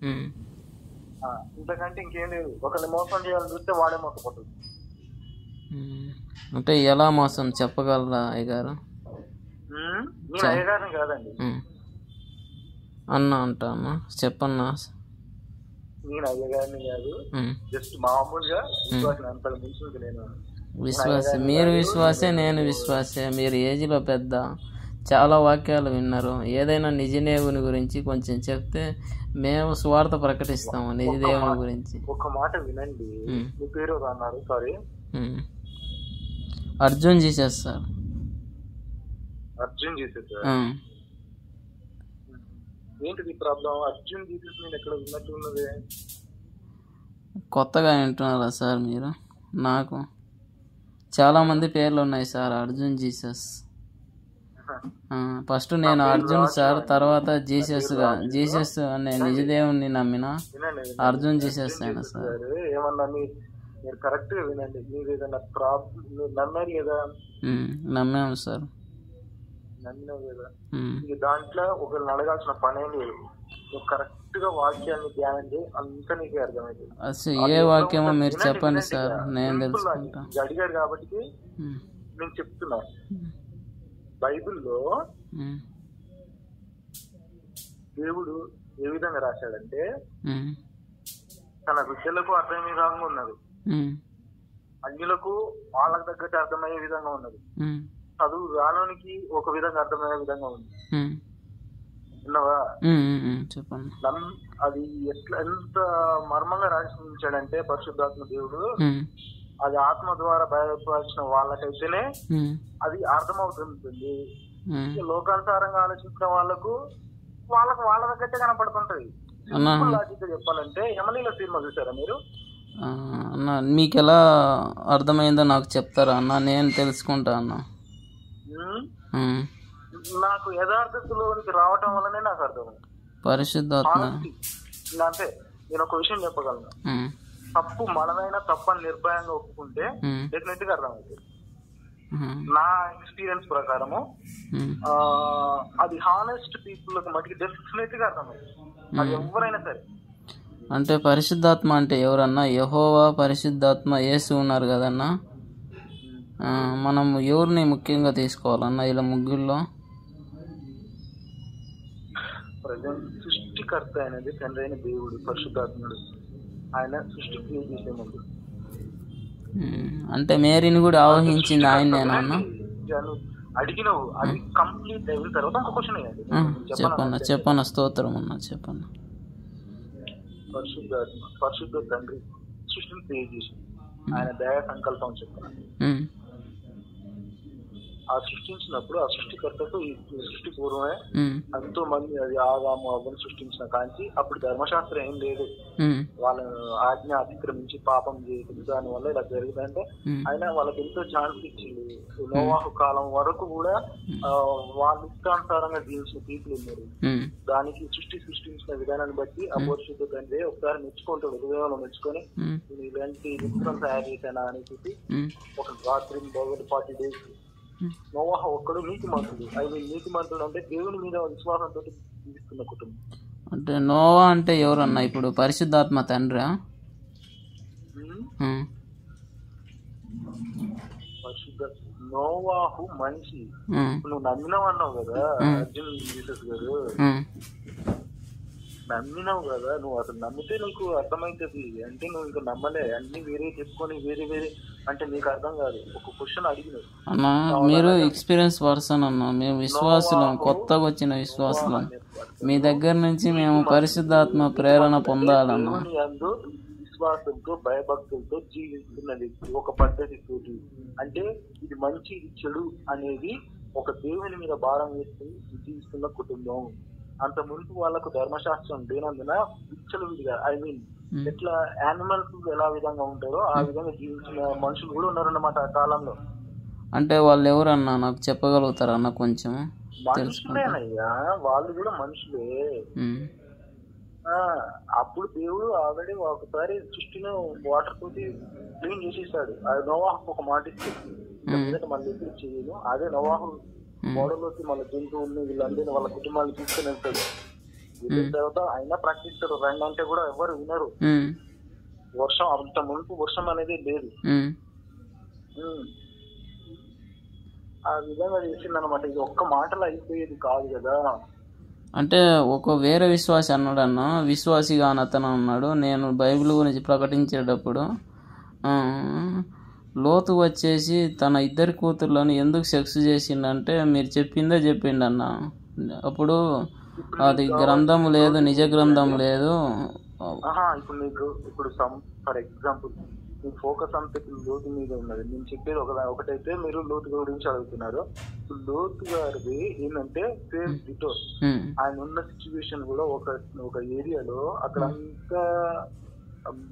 ఉమ్. ఇంతకంటే ఇంకేం లేదు. ఒకరిని మోసం చేయాలని చూస్తే వాడే మోసపోతుంది. అంటే ఎలా మోసం చెప్పగలరా అయ్యగారు? నేను అయ్యగారిని కాదండి, అన్న అంటా అన్న, చెప్పన్నా. నేను అయ్యగారిని కాదు, జస్ట్ మామూలుగా విశ్వాసం అంత మించింది నేను. విశ్వాసే, మీరు విశ్వాసే, నేను విశ్వాసే. మీరు ఏజ్లో పెద్ద, చాలా వాక్యాలు విన్నారు. ఏదైనా నిజ దేవుని గురించి కొంచెం చెప్తే మేము స్వార్థ ప్రకటిస్తాము నిజ దేవుని గురించి. ఒక మాట వినండి. మీ పేరు అన్నారు? Sorry, Arjun Jesus sir. Arjun Jesus. ఏంటిది ప్రాబ్లం? అర్జున్ జీసస్ నేను ఎక్కడ విన్నట్టు ఉన్నది. కొత్తగా వింటున్నారా సార్ మీరు? నాకు చాలా మంది పేర్లు ఉన్నాయి సార్ అర్జున్ జీసస్. ఫస్ట్ నేను అర్జున్ సార్, తర్వాత జీసస్ అనే నిజదేవుని నమ్మిన అర్జున్ జీసస్ అయినా సార్. ఏమన్నా మీరు కరెక్ట్ గా వినండి. మీరు ఏదైనా ప్రాబ్లం నమ్మారు కదా? నమ్మాము సార్. నమ్మినావు కదా, దాంట్లో ఒకరిని అడగాల్సిన పనే లేదు. నువ్వు కరెక్ట్ గా వాక్యాన్ని ధ్యానం చేయి, అంతా నీకే అర్థమైంది. ఏ వాక్యమో మీరు చెప్పండి సార్, నేను తెలుసుకుంటా. అడిగాడు కాబట్టి నేను చెప్తున్నా. బైబిల్లో దేవుడు ఏ విధంగా రాశాడంటే, తన బిడ్డలకు అర్థమయ్యే విధంగా ఉన్నది, అన్యులకు వాళ్ళకు తగ్గట్టు అర్థమయ్యే విధంగా ఉన్నది, చదువు రానోనికి ఒక విధంగా అర్థమయ్యే విధంగా ఉంది. విన్నావా? చెప్పండి. అది ఎంత మర్మంగా రాసించాడంటే పరిశుద్ధాత్మ దేవుడు, అది ఆత్మ ద్వారా బయటపరిచిన వాళ్ళకైతేనే అది అర్థమవుతుంటుంది. లోకానుసారంగా ఆలోచించిన వాళ్ళకు వాళ్ళ దగ్గరే కనపడుతుంటది. లాజిక్ చెప్పాలంటే యమనీల సినిమా చూసారా మీరు? అన్న మీకు ఎలా అర్థమైందో నాకు చెప్తారా అన్న? నేను తెలుసుకుంటా అన్న. నాకు యథార్థతలోనికి రావటం వల్లనే నాకు అర్థమైంది పరిశుద్ధాత్మ. అంటే నేను ఒక విషయం చెప్పగలను, తప్పు మనమైనా తప్పని నిర్భయంగా ఒప్పుకుంటే డెఫినెట్ గా అర్థమవుతుంది. నా ఎక్స్పీరియన్స్ ప్రకారము అది హానెస్ట్ పీపుల్ మటుకు డెఫినెట్ గా అర్థమవుతుంది, అది ఎవరైనా సరే. అంటే పరిశుద్ధాత్మ అంటే ఎవరన్నా? యెహోవా, పరిశుద్ధాత్మ, యేసు ఉన్నారు కదన్నా. మనం ఎవరిని ముఖ్యంగా తీసుకోవాలన్నా ఇలా ముగ్గురులో? సృష్టికర్త అనేది తండ్రి అయిన దేవుడు, పరిశుద్ధాత్ముడు. ఆయన సృష్టి క్రియేట్ చేసే ముందు అంటే మేరీని కూడా ఆవహించింది ఆయనేనా? అడిగినవు, అది కంప్లీట్ అయిన తర్వాత ఒక క్వశ్చన్ అయ్యాడు. చెప్పన్న స్తోత్రం అన్న, చెప్పన్న. పరిశుద్ధ తండ్రి సృష్టిని క్రియేట్ చేసింది, ఆయన దయా సంకల్పం చెప్తున్నాను. ఆ సృష్టించినప్పుడు ఆ సృష్టికర్తకు ఈ సృష్టి పూర్వమే ఎంతో మంది, అది ఆదాము అవ్వని సృష్టించిన కాంచి అప్పుడు ధర్మశాస్త్రం ఏం లేదు, వాళ్ళ ఆజ్ఞ అతిక్రమించి పాపం చేయదు, దాని వల్ల ఇలా జరిగిందంటే ఆయన వాళ్ళకి ఎంతో ఛాన్స్ ఇచ్చింది. నోవాహు కాలం వరకు కూడా వాళ్ళ ఇష్టానుసారంగా జీవించిన పీపుల్ ఉన్నారు. దానికి సృష్టించిన విధానాన్ని బట్టి ఆ పరిశుద్ధ తండ్రి ఒకసారి మెచ్చుకుంటాడు, హృదయంలో మెచ్చుకొని నేను ఇలాంటి విగ్రహం తయారు చేశానా అని చెప్పి ఒక రాత్రి 40 days నోవాహు ఒక్కడు నీతిమంతుడు. నీతిమంతుడు అంటే దేవుని మీద విశ్వాసంతో జీవిస్తున్న కుటుంబం. అంటే నోవా అంటే ఎవరన్నా? ఇప్పుడు పరిశుద్ధాత్మ తండ్రా? నోవాహు మనిషి. నువ్వు నమ్మినావు అన్నావు కదా అర్జున్ జీసస్ గారు, నమ్మినావు కదా, నువ్వు అసలు నమ్మితే నీకు అర్థమవుతుంది. అంటే నువ్వు ఇంకా నమ్మలే, అన్ని వేరే చెప్పుకొని వేరే అంటే నీకు అర్థం కాదు. ఒక క్వశ్చన్ అడిగినావు అన్నా, మీరు ఎక్స్పీరియన్స్ పర్సన్ అన్నా, మేము విశ్వాసులం, కొత్తగా వచ్చిన విశ్వాసులం. మీ దగ్గర నుంచి మేము పరిశుద్ధాత్మ ప్రేరణ పొందాలన్నా. విశ్వాసంతో భయభక్తులతో జీవిస్తున్నది ఒక పద్ధతితోటి. అంటే ఇది మంచి ఇది చెడు అనేది ఒక దేవుని మీద భారం వేసుకుని జీవిస్తున్న కుటుంబం. అంత ముందు వాళ్ళకు ధర్మశాస్త్రం లేనందున విచ్చలవిడిగా, ఎట్లా యానిమల్స్ ఎలా విధంగా ఉంటారో ఆ విధంగా జీవించిన మనుషులు కూడా ఉన్నారన్నమాట ఆ కాలంలో. అంటే వాళ్ళు ఎవరన్నా నాకు చెప్పగలుగుతారా అన్న? కొంచెం మనుషులేనయ్యా, వాళ్ళు కూడా మనుషులే. అప్పుడు దేవుడు ఆల్రెడీ ఒకసారి సృష్టిని వాటర్ తోటి క్లీన్ చేసేసాడు. అది నోవాహు ఒక మాట ఇచ్చేది, మళ్ళీ ఎప్పుడు చేయదు. అదే నోవాహు గోడలోకి మళ్ళీ జంతువుల్ని వీళ్ళందరినీ వాళ్ళ కుటుంబాన్ని తీసుకుని వెళ్తాడు. వెళ్ళిన తర్వాత అయినా ప్రకటిస్తారు రండి అంటే కూడా ఎవరు వినరు. వర్షం అంత మునుపు వర్షం అనేది లేదు. ఆ విధంగా చేసింది అనమాట. ఇది ఒక్క మాటలో అయిపోయేది కాదు కదా. అంటే ఒక వేరే విశ్వాసి అన్నాడు అన్న, విశ్వాసిగా అతను అన్నాడు, నేను బైబిల్ గురించి ప్రకటించేటప్పుడు లోతు వచ్చేసి తన ఇద్దరి కూతుర్లను ఎందుకు సెక్స్ చేసిండంటే మీరు చెప్పిండన్న. అప్పుడు అది గ్రంథం లేదు, నిజ గ్రంథం లేదు. ఇప్పుడు నీకు ఇప్పుడు ఫర్ ఎగ్జాంపుల్ మీ ఫోకస్ అంతా లోతు మీద ఉన్నది. నేను చెప్పేది ఒకటైతే మీరు లోతు గురించి అడుగుతున్నారు. లోతు గారిది ఏంటంటే సేమ్ డిటో. ఆయన ఉన్న సిచ్యువేషన్ కూడా ఒక ఏరియాలో అక్కడ అంతా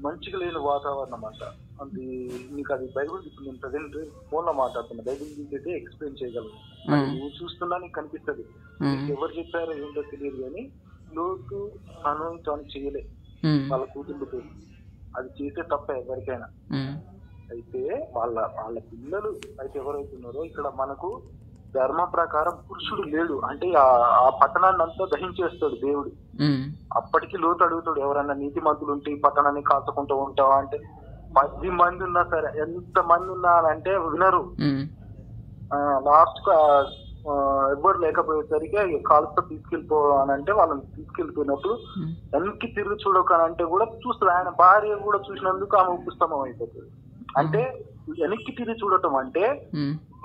మంచిగా లేని వాతావరణం అంట. అది మీకు అది బైబుల్ ఇప్పుడు నేను ప్రజెంట్ ఫోన్ లో మాట్లాడుతున్నా. బైబుల్ అయితే ఎక్స్ప్లెయిన్ చేయగలను. నువ్వు చూస్తున్నా నీకు కనిపిస్తుంది. ఎవరు చెప్పారో ఏంటో తెలియదు కానీ లోతు తను చేయలే వాళ్ళ కూతుళ్ళతో. అది చేసే తప్ప ఎవరికైనా. అయితే వాళ్ళ పిల్లలు అయితే ఎవరైతున్నారో ఇక్కడ మనకు ధర్మ ప్రకారం పురుషుడు లేడు అంటే ఆ పట్టణాన్ని అంతా దహించేస్తాడు దేవుడు. అప్పటికి లోతు అడుగుతాడు, ఎవరన్నా నీతి మంతులు ఉంటే ఈ పట్టణాన్ని కాచుకుంటూ ఉంటావా అంటే 10 మంది ఉన్నా సరే, ఎంత మంది ఉన్నారంటే వినరు. లాస్ట్ ఎవ్వరు లేకపోయేసరికి కాలుతో తీసుకెళ్ళిపోవాలంటే వాళ్ళని తీసుకెళ్ళిపోయినప్పుడు వెనక్కి తిరిగి చూడకనంటే కూడా చూస్తుంది. ఆయన భార్య కూడా చూసినందుకు ఆమె ఉపస్తమం అయిపోతుంది. అంటే వెనక్కి తిరిగి చూడటం అంటే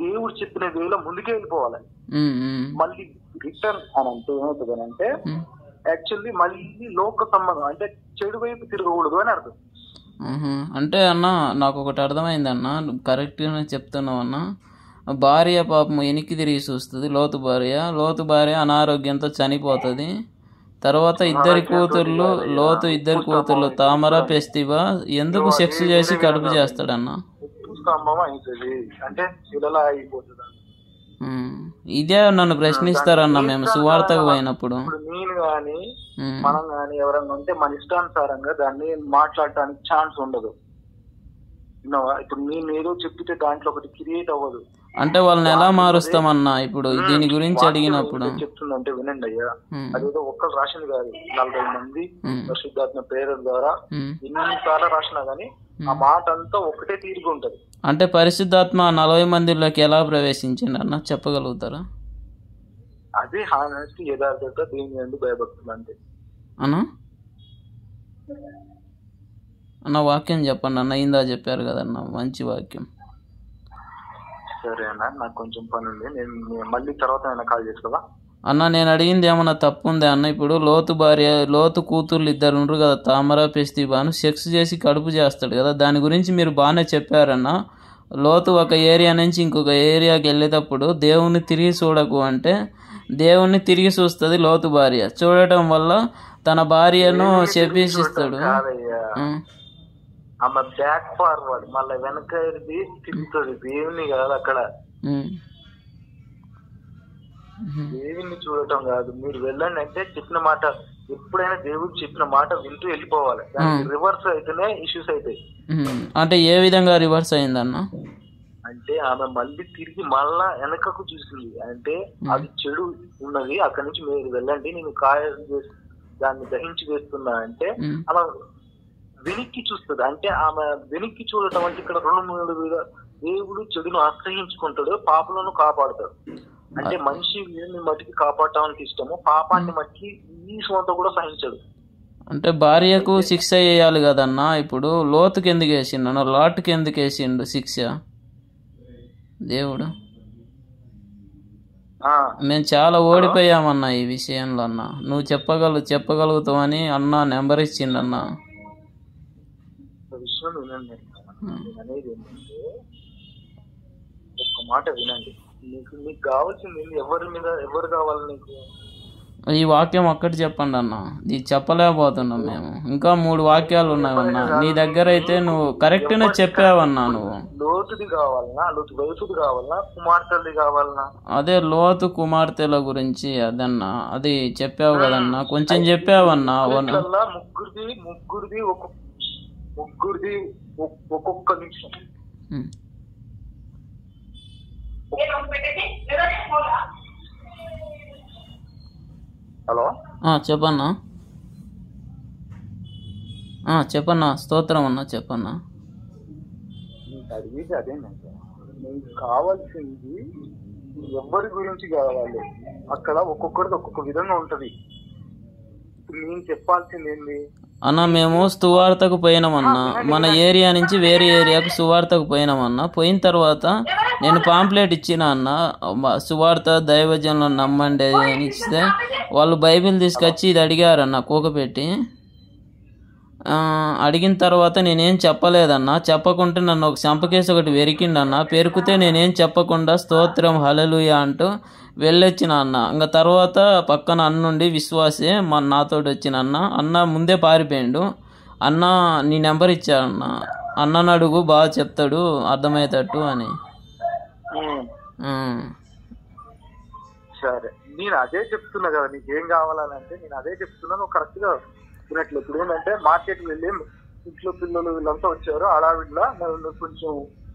దేవుడు చెప్పిన వేలో ముందుకే వెళ్ళిపోవాలి. మళ్ళీ రిటర్న్ అని అంటే ఏమవుతుంది అని అంటే యాక్చువల్లీ మళ్ళీ లోక సంబంధం అంటే చెడు వైపు తిరగకూడదు అని అర్థం. అంటే అన్న నాకు ఒకటి అర్థమైంది అన్న, కరెక్ట్గానే చెప్తున్నావు అన్న. భార్య పాపం వెనక్కి తిరిగి చూస్తుంది. లోతు భార్య అనారోగ్యంతో చనిపోతుంది. తర్వాత ఇద్దరి కూతుర్లు తామర పెస్తిబా ఎందుకు సెక్స్ చేసి కడుపు చేస్తాడన్న. ఇదే నన్ను ప్రశ్నిస్తారన్న మేము సువార్తకు పోయినప్పుడు. నేను గాని మనం గాని ఎవరైనా ఉంటే మన ఇష్టానుసారంగా దాన్ని మాట్లాడటానికి ఛాన్స్ ఉండదు. ఇప్పుడు నేను ఏదో చెప్తే దాంట్లో ఒకటి క్రియేట్ అవ్వదు. అంటే వాళ్ళని ఎలా మారుస్తామన్నా ఇప్పుడు దీని గురించి అడిగినప్పుడు చెప్తుందంటే వినండి అయ్యా, అదేదో ఒక్కరు రాసింది కాదు, 40 మంది పరిశుద్ధాత్మ ప్రేరణ ద్వారా ఎన్నిసార్లు రాసినా గానీ ఆ మాట అంతా ఒకటే తీరుగా ఉంటది. అంటే పరిశుద్ధాత్మ 40 మందిలోకి ఎలా ప్రవేశించింది అన్న చెప్పగలుగుతారా? అదే హానెస్టీ, యథార్థత, దేవుని యందు భయభక్తులు అంటే అన్న వాక్యం చెప్పండి అన్న. ఇందా చెప్పారు కదన్న మంచి వాక్యం. సరే అన్న, నాకు కొంచెం పని ఉంది, నేను మళ్ళీ తర్వాత కాల్ చేసుకోవా అన్న? నేను అడిగింది ఏమన్నా తప్పు ఉందే అన్న? ఇప్పుడు లోతు కూతుర్లు 2 ఉండరు కదా, తామర పెస్తిబాను సెక్స్ చేసి కడుపు చేస్తాడు కదా, దాని గురించి మీరు బాగానే చెప్పారన్న. లోతు ఒక ఏరియా నుంచి ఇంకొక ఏరియాకి వెళ్ళేటప్పుడు దేవుణ్ణి తిరిగి చూడకు అంటే దేవుణ్ణి తిరిగి చూస్తుంది లోతు భార్య. చూడటం వల్ల తన భార్యను శపిస్తాడు. ఆమె బ్యాక్ ఫార్వర్డ్ మళ్ళీ వెనక తిరుగుతుంది. దేవుని కాదు అక్కడ, దేవుని చూడటం కాదు. మీరు వెళ్ళండి అంటే చెప్పిన మాట, ఎప్పుడైనా దేవుడు చెప్పిన మాట వింటూ వెళ్ళిపోవాలి. రివర్స్ అయితేనే ఇష్యూస్ అవుతాయి. అంటే ఏ విధంగా రివర్స్ అయిందన్న? అంటే ఆమె మళ్ళీ తిరిగి మళ్ళా వెనకకు చూసింది. అంటే అది చెడు ఉన్నది, అక్కడి నుంచి మీరు వెళ్ళండి, నేను దాన్ని దహించి వేస్తున్నా అంటే ఆమె వెనక్కి చూస్తుంది. అంటే ఆమె వెనక్కి చూడటం అంటే ఇక్కడ 2-3 దేవుడు చెడును ఆశ్రయించుకుంటాడు, పాపలను కాపాడుతాడు. అంటే మనిషి వీరిని మట్టికి కాపాడటానికి ఇష్టము, పాపాన్ని మట్టికి ఈ సొంత కూడా సహించడు. అంటే భార్యకు శిక్ష వేయాలి కదన్నా. ఇప్పుడు లోతుకి ఎందుకు వేసిండు, లాట్కి ఎందుకు వేసిండు శిక్ష దేవుడు? మేము చాలా ఓడిపోయామన్నా ఈ విషయంలో అన్న. నువ్వు చెప్పగలుగుతావని అన్న నెంబర్ ఇచ్చిండన్నా. విషయం వినండి అనేది ఏంటంటే, ఒక్క మాట వినండి. నీకు కావాల్సింది ఎవరు కావాలి నీకు? ఈ వాక్యం ఒక్కటి చెప్పండి అన్న, ఇది చెప్పలేకపోతున్నాం మేము. ఇంకా 3 వాక్యాలు ఉన్నాయన్నా నీ దగ్గర. అయితే నువ్వు కరెక్ట్గా చెప్పావన్నా. నువ్వు లోతుది కావాలన్నా, లోతు వయసుది కావాలన్నా, కుమార్తెది కావాలన్నా? అదే లోతు కుమార్తెల గురించి అదన్నా, అది చెప్పావు కదన్నా, కొంచెం చెప్పావన్నా. ముగ్గురిది ఒక్కొక్క నిమిషం. హలో, చెప్పన్నా. చెప్పన్నా, స్తోత్రం అన్నా, చెప్పన్నా. నీకు అడిగేది అదేనండి, నీకు కావాల్సింది ఎవరి గురించి కావాలి. అక్కడ ఒక్కొక్కరిది ఒక్కొక్క విధంగా ఉంటది. నేను చెప్పాల్సింది ఏంది అన్న, మేము సువార్తకు పోయినామన్నా, మన ఏరియా నుంచి వేరే ఏరియాకు సువార్తకు పోయినామన్నా. పోయిన తర్వాత నేను పాంప్లెట్ ఇచ్చిన అన్న, సువార్త దైవజనులను నమ్మండి అని ఇస్తే వాళ్ళు బైబిల్ తీసుకొచ్చి ఇది అడిగారన్న కూకపెట్టి. అడిగిన తర్వాత నేనేం చెప్పలేదన్నా. చెప్పకుంటే నన్ను ఒక చంపకేసి ఒకటి వెరికిండన్న. పెరికితే నేనేం చెప్పకుండా స్తోత్రం హల్లెలూయా అంటూ వెళ్ళొచ్చిన అన్న. ఇంకా తర్వాత పక్కన అన్నుండి విశ్వాసే నాతోటి వచ్చిన అన్న ముందే పారిపోయిండు. అన్న నీ నెంబర్ ఇచ్చాడన్న, అన్నను అడుగు బాగా చెప్తాడు అర్థమయ్యేటట్టు అని. సరే, నేను అదే చెప్తున్నా కదా, నీకేం కావాలంటే నేను అదే చెప్తున్నా, నువ్వు కరెక్ట్ గా వినట్లు. ఇప్పుడు ఏంటంటే మార్కెట్కి వెళ్ళి ఇంట్లో పిల్లలు వీళ్ళంతా వచ్చారు హడావిడిలా, నువ్వు కొంచెం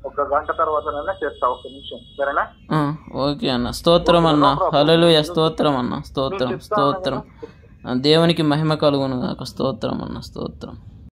ఒక గంట తర్వాత చేస్తా, ఒక్క నిమిషం, సరేనా? ఓకే అన్న, స్తోత్రం అన్న, హల్లెలూయా, స్తోత్రం అన్న, స్తోత్రం స్తోత్రం. దేవునికి మహిమ కలుగును గాక. స్తోత్రం అన్న, స్తోత్రం.